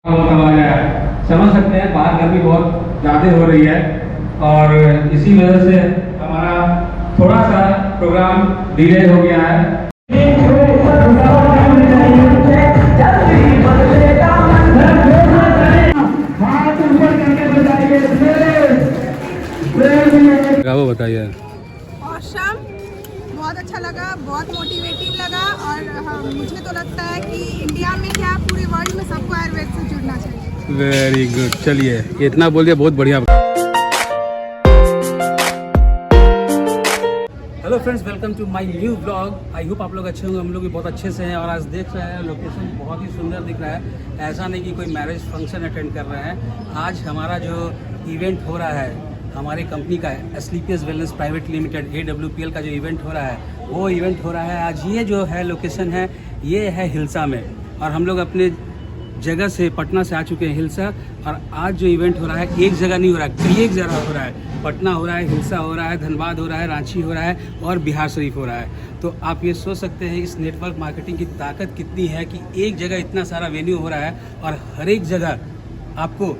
समझ सकते हैं बाहर गर्मी बहुत ज़्यादा हो रही है और इसी वजह से हमारा थोड़ा सा प्रोग्राम डिले हो गया है। वो बताइए। ऑसम, बहुत अच्छा लगा, बहुत मोटिवेटिंग लगा और मुझे तो लगता है कि इंडिया में क्या पूरे वर्ल्ड में सबको आयुर्वेद से जुड़ना चाहिए। वेरी गुड, चलिए इतना बोल दिया, बहुत बढ़िया। Hello friends, welcome to my new vlog. I hope आप लोग अच्छे होंगे, हम लोग भी बहुत अच्छे से हैं। और आज देख रहे हैं लोकेशन बहुत ही सुंदर दिख रहा है। ऐसा नहीं कि कोई मैरिज फंक्शन अटेंड कर रहे हैं। आज हमारा जो इवेंट हो रहा है हमारी कंपनी का एस्लीपियस वेलनेस प्राइवेट लिमिटेड AWPL का जो इवेंट हो रहा है वो इवेंट हो रहा है आज। ये जो है लोकेशन है ये है हिलसा में, और हम लोग अपने जगह से पटना से आ चुके हैं हिलसा। और आज जो इवेंट हो रहा है एक जगह नहीं हो रहा है, कई एक जगह हो रहा है। पटना हो रहा है, हिलसा हो रहा है, धनबाद हो रहा है, रांची हो रहा है और बिहार शरीफ हो रहा है। तो आप ये सोच सकते हैं इस नेटवर्क मार्केटिंग की ताकत कितनी है कि एक जगह इतना सारा वेन्यू हो रहा है और हर एक जगह आपको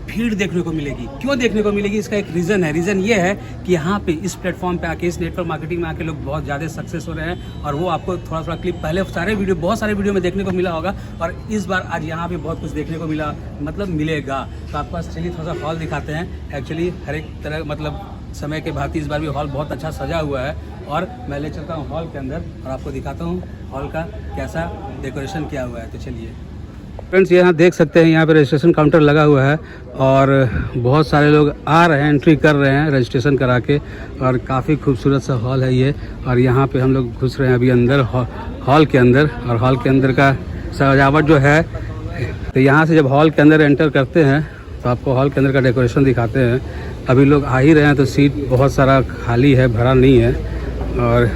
भीड़ देखने को मिलेगी। क्यों देखने को मिलेगी, इसका एक रीज़न है। रीज़न ये है कि यहाँ पे इस प्लेटफॉर्म पे आके, इस नेटवर्क मार्केटिंग में आके लोग बहुत ज़्यादा सक्सेस हो रहे हैं। और वो आपको थोड़ा थोड़ा क्लिप पहले बहुत सारे वीडियो में देखने को मिला होगा, और इस बार आज यहाँ पे बहुत कुछ देखने को मिला, मतलब मिलेगा। तो आपके पास चलिए थोड़ा सा हॉल दिखाते हैं। एक्चुअली हर एक तरह मतलब समय के भांति इस बार भी हॉल बहुत अच्छा सजा हुआ है। और मैं ले चलता हूँ हॉल के अंदर और आपको दिखाता हूँ हॉल का कैसा डेकोरेशन किया हुआ है। तो चलिए फ्रेंड्स, यहाँ देख सकते हैं यहाँ पे रजिस्ट्रेशन काउंटर लगा हुआ है और बहुत सारे लोग आ रहे हैं, एंट्री कर रहे हैं रजिस्ट्रेशन करा के। और काफ़ी खूबसूरत सा हॉल है ये। और यहाँ पे हम लोग घुस रहे हैं अभी अंदर हॉल के अंदर। और हॉल के अंदर का सजावट जो है, तो यहाँ से जब हॉल के अंदर एंटर करते हैं तो आपको हॉल के अंदर का डेकोरेशन दिखाते हैं। अभी लोग आ ही रहे हैं तो सीट बहुत सारा खाली है, भरा नहीं है। और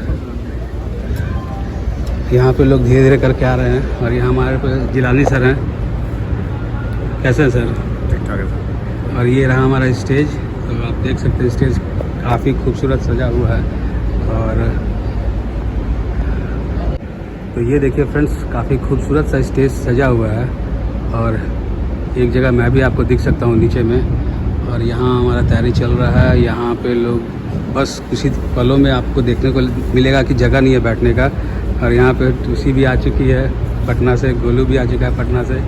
यहाँ पे लोग धीरे धीरे करके आ रहे हैं। और यहाँ हमारे पे जिलानी सर हैं। कैसे हैं सर? ठीक ठाक है सर। और ये रहा हमारा स्टेज। तो आप देख सकते हैं स्टेज काफ़ी खूबसूरत सजा हुआ है। और तो ये देखिए फ्रेंड्स, काफ़ी खूबसूरत सा स्टेज सजा हुआ है। और एक जगह मैं भी आपको दिख सकता हूँ नीचे में। और यहाँ हमारा तैयारी चल रहा है। यहाँ पे लोग बस कुछ ही पलों में आपको देखने को मिलेगा कि जगह नहीं है बैठने का। और यहाँ पे टूसी भी आ चुकी है पटना से, गोलू भी आ चुका है पटना से,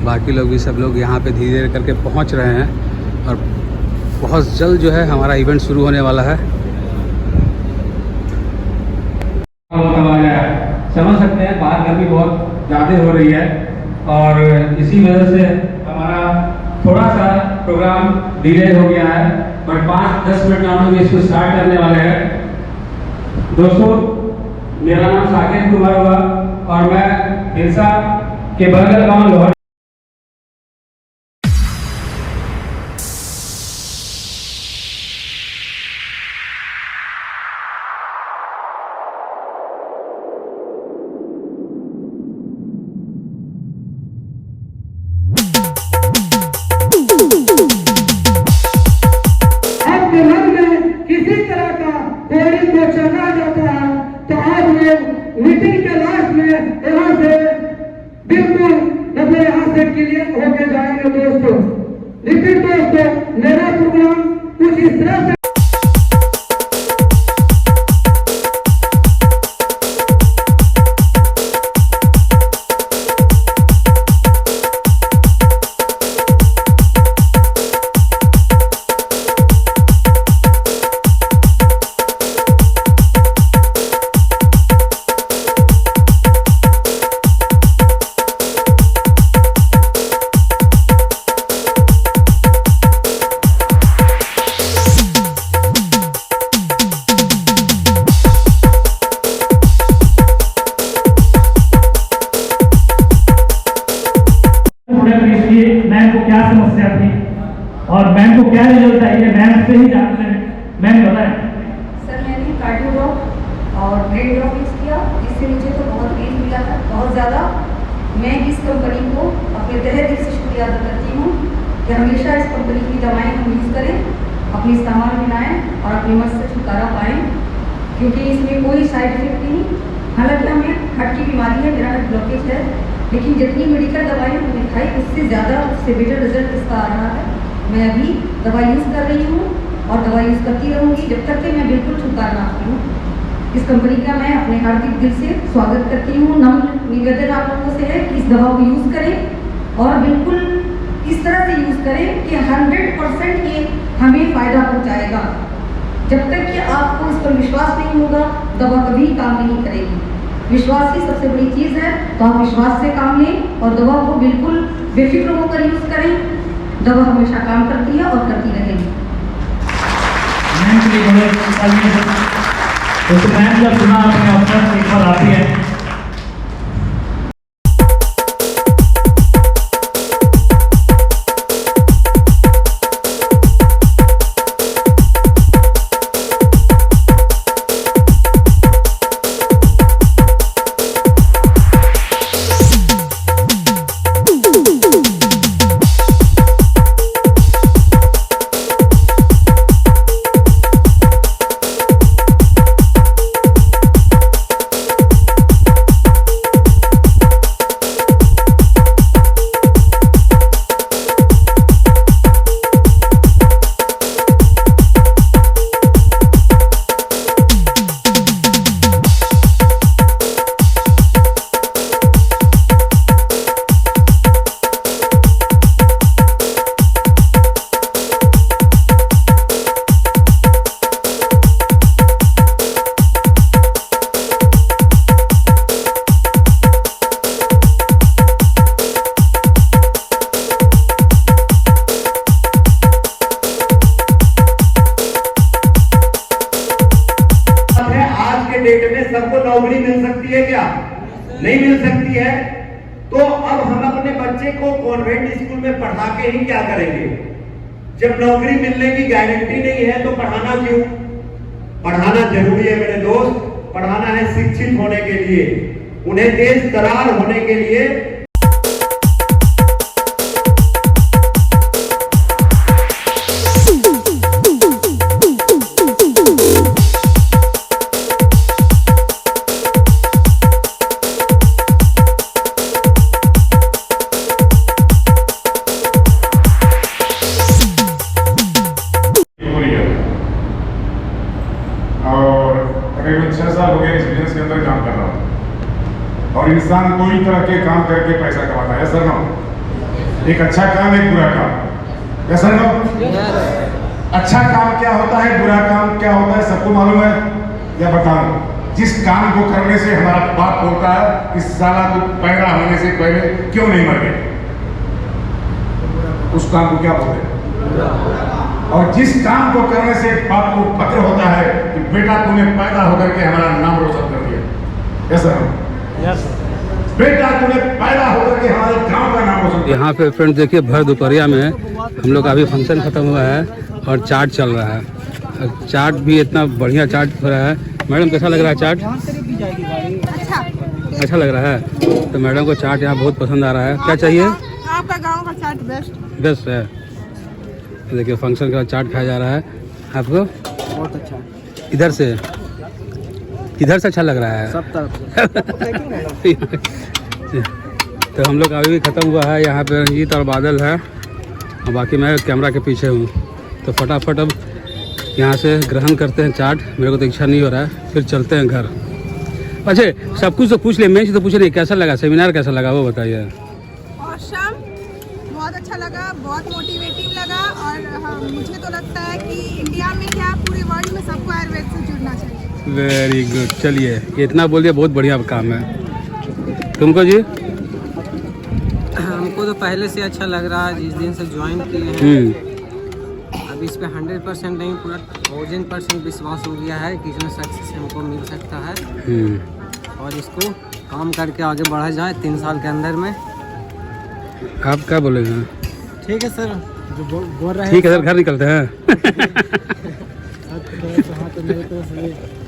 बाकी लोग भी सब लोग यहाँ पे धीरे धीरे करके पहुँच रहे हैं। और बहुत जल्द जो है हमारा इवेंट शुरू होने वाला है। समझ सकते हैं बाहर गर्मी बहुत ज़्यादा हो रही है और इसी वजह से हमारा थोड़ा सा प्रोग्राम डिले हो गया है। और 5-10 मिनट में हम लोग इसको स्टार्ट करने वाले हैं। दोस्तों, मेरा नाम साकेत कुमार हुआ और मैं हिलसा के बगल गाँव लोहर मीटिंग के लास्ट में यहाँ से बिल्कुल मतलब यहाँ से क्लियर होके जाएंगे दोस्तों। लेकिन दोस्तों, मेरा प्रोग्राम कुछ इस तरह से मैम को क्या समस्या थी और मैम को क्या रिजल्ट आई है, मैम से ही जानते हैं। मैम बताएं। सर, मैंने कार्डियो और ब्रेन ड्रॉप यूज़ किया, जिससे मुझे तो बहुत पेन मिला था, बहुत ज़्यादा। मैं इस कंपनी को अपने तहे दिल से शुक्रिया अदा करती हूँ कि हमेशा इस कंपनी की दवाएं हम यूज़ करें, अपनी इस्तेमाल में लाएँ और अपनी मर्ज से छुटकारा पाएँ, क्योंकि इसमें कोई साइड इफेक्ट नहीं। हालांकि हमें हार्ट की बीमारी है, मेरा हार्ट ब्लॉकेज है, लेकिन जितनी मेडिकल दवाइयाँ मैंने खाई उससे ज़्यादा, उससे बेटर रिजल्ट इसका आ रहा है। मैं अभी दवाई यूज़ कर रही हूँ और दवाई यूज़ करती रहूँगी जब तक कि मैं बिल्कुल छुटकारा ना पाऊँ। इस कंपनी का मैं अपने हार्दिक दिल से स्वागत करती हूँ। नम्र निवेदन आप लोगों से है कि इस दवा को यूज़ करें और बिल्कुल इस तरह से यूज़ करें कि 100% ये हमें फ़ायदा पहुँचाएगा। जब तक कि आपको इस पर विश्वास नहीं होगा, दवा कभी काम नहीं करेगी। विश्वास ही सबसे बड़ी चीज़ है, तो आप विश्वास से काम लें और दवा को बिल्कुल बेफिक्र होकर यूज़ करें। दवा हमेशा काम करती है और करती रहेगी। तो मैम जब सुना अपने अफसर एक बार आती है डेट में सबको नौकरी मिल सकती है क्या? नहीं मिल सकती है। तो अब हम अपने बच्चे को कॉन्वेंट स्कूल में पढ़ा के ही क्या करेंगे? जब नौकरी मिलने की गारंटी नहीं है तो पढ़ाना क्यों? पढ़ाना जरूरी है मेरे दोस्त, पढ़ाना है शिक्षित होने के लिए, उन्हें तेज तरार होने के लिए। तकरीबन 6 साल हो गए इस बिजनेस के अंदर काम कर रहा हूँ और इंसान कोई तरह के काम करके पैसा कमाता है, सर नो? एक अच्छा काम, एक बुरा काम, सर नो? अच्छा काम क्या होता है, बुरा काम क्या होता है, सबको मालूम है? या बताऊं? जिस काम को करने से हमारा बाप बोलता है कि साला को पैदा होने से पहले क्यों नहीं मर गए, उस काम को क्या बोलते हैं? और जिस काम को करने से बाप को फक्र होता है कि बेटा तूने पैदा होकर के हमारा नाम रोशन कर दिया, यस सर, बेटा तूने पैदा होकर के हमारे गांव का नाम रोशन। यहाँ पे फ्रेंड्स देखिए, भर दोपहरिया में हम लोग का अभी फंक्शन खत्म हुआ है और चाट चल रहा है। चाट भी इतना बढ़िया चाट हो रहा है। मैडम कैसा लग रहा है चाट? अच्छा लग रहा है। तो मैडम को चाट यहाँ बहुत पसंद आ रहा है। क्या चाहिए? आपका गांव का चाट बेस्ट है। देखिए फंक्शन का चाट खाया जा रहा है। आपको? बहुत अच्छा। इधर से अच्छा लग रहा है सब तरफ। तो हम लोग अभी भी ख़त्म हुआ है। यहाँ पे रंजीत और बादल है और बाकी मैं कैमरा के पीछे हूँ। तो फटाफट अब यहाँ से ग्रहण करते हैं चाट। मेरे को तो इच्छा नहीं हो रहा है, फिर चलते हैं घर। अच्छा सब कुछ तो पूछ ले, मेन चीज़ तो पूछ रही, कैसा लगा सेमिनार, कैसा लगा वो बताइए। ऑसम, बहुत अच्छा लगा, बहुत मोटिवेटिव लगा और मुझे तो लगता है कि इंडिया में क्या पूरे वर्ल्ड में सबको आयुर्वेद से जुड़ना चाहिए। Very good. चलिए ये इतना बोल दिया, बहुत बढ़िया काम है। तुमको जी? हमको तो पहले से अच्छा लग रहा है, जिस दिन से ज्वाइन किए हैं। अब इस पे 100% नहीं, पूरा 1000% विश्वास हो गया है कि इसमें सक्सेस हमको मिल सकता है और इसको काम करके आगे बढ़ा जाए 3 साल के अंदर में। आप क्या बोलेंगे? ठीक है सर, जो बोल रहे हैं ठीक है सर, घर निकलते हैं। हाँ तो मेरे तरफ से